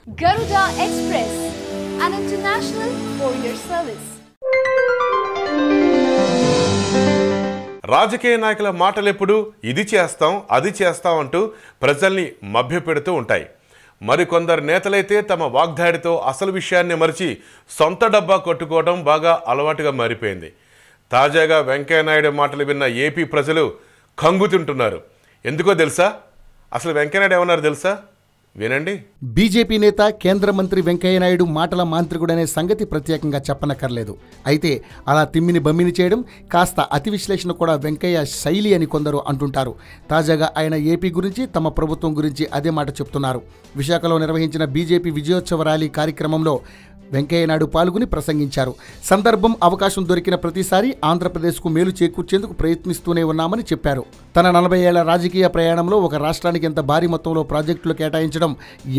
Garuda Express, an international courier service. రాజకీయ నాయకుల మాటలెప్పుడు ఇది చేస్తాం అది చేస్తాం అంటూ ప్రజల్ని మభ్యపెడుతూ ఉంటాయి. మరికొందరు నేతలైతే తమ వాగ్దాడితో అసలు విషయాన్ని మరిచి సొంత డబ్బా కొట్టుకోవడం బాగా అలవాటుగా మారిపోయింది. తాజాగా వెంకయ్యనాయుడు మాటలు విన్న ఏపీ ప్రజలు కంగుతింటున్నారు. ఎందుకో తెలుసా? అసలు వెంకయ్యనాయుడు ఏమన్నారు తెలుసా? వినండి. బీజేపీ నేత కేంద్ర మంత్రి వెంకయ్యనాయుడు మాటల మాంత్రికుడనే సంగతి ప్రత్యేకంగా చెప్పనక్కర్లేదు. అయితే అలా తిమ్మిని బమ్మిని చేయడం, కాస్త అతి విశ్లేషణ కూడా వెంకయ్య శైలి అని కొందరు అంటుంటారు. తాజాగా ఆయన ఏపీ గురించి, తమ ప్రభుత్వం గురించి అదే మాట చెప్తున్నారు. విశాఖలో నిర్వహించిన బీజేపీ విజయోత్సవ ర్యాలీ కార్యక్రమంలో వెంకయ్యనాయుడు పాల్గొని ప్రసంగించారు. సందర్భం, అవకాశం దొరికిన ప్రతిసారి ఆంధ్రప్రదేశ్కు మేలు చేకూర్చేందుకు ప్రయత్నిస్తూనే ఉన్నామని చెప్పారు. తన 40 ఏళ్ల రాజకీయ ప్రయాణంలో ఒక రాష్ట్రానికి ఎంత భారీ మొత్తంలో ప్రాజెక్టులు కేటాయించడం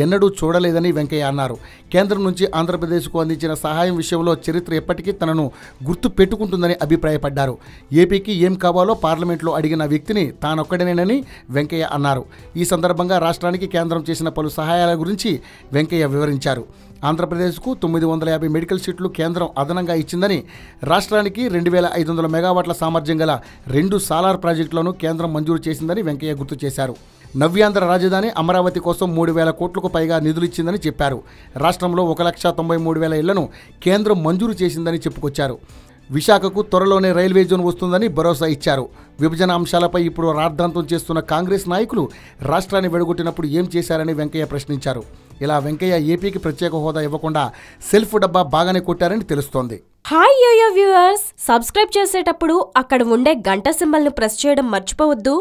ఎన్నడూ చూడలేదని వెంకయ్య అన్నారు. కేంద్రం నుంచి ఆంధ్రప్రదేశ్కు అందించిన సహాయం విషయంలో చరిత్ర ఎప్పటికీ తనను గుర్తు పెట్టుకుంటుందని అభిప్రాయపడ్డారు. ఏపీకి ఏం కావాలో పార్లమెంట్లో అడిగిన వ్యక్తిని తానొక్కడనేనని వెంకయ్య అన్నారు. ఈ సందర్భంగా రాష్ట్రానికి కేంద్రం చేసిన పలు సహాయాల గురించి వెంకయ్య వివరించారు. ఆంధ్రప్రదేశ్కు 950 మెడికల్ సీట్లు కేంద్రం అదనంగా ఇచ్చిందని, రాష్ట్రానికి 2500 మెగావాట్ల సామర్థ్యం గల 2 సాలార్ ప్రాజెక్టులను కేంద్రం మంజూరు చేసిందని వెంకయ్య గుర్తు చేశారు. నవ్యాంధ్ర రాజధాని అమరావతి కోసం 3000 కోట్లకు పైగా నిధులిచ్చిందని చెప్పారు. రాష్ట్రంలో 1,93,000 ఇళ్లను కేంద్రం మంజూరు చేసిందని చెప్పుకొచ్చారు. విశాఖకు త్వరలోనే రైల్వే జోన్ వస్తుందని భరోసా ఇచ్చారు. విభజన అంశాలపై ఇప్పుడు రాద్ధాంతం చేస్తున్న కాంగ్రెస్ నాయకులు రాష్ట్రాన్ని విడగొట్టినప్పుడు ఏం చేశారని వెంకయ్య ప్రశ్నించారు. ఇలా వెంకయ్య ఏపీకి ప్రత్యేక హోదా ఇవ్వకుండా సెల్ఫ్ డబ్బా బాగానే కొట్టారని తెలుస్తోంది. హాయ్ యోయో వ్యూవర్స్, సబ్స్క్రైబ్ చేసేటప్పుడు అక్కడ ఉండే గంట సింబల్ను ప్రెస్ చేయడం మర్చిపోవద్దు.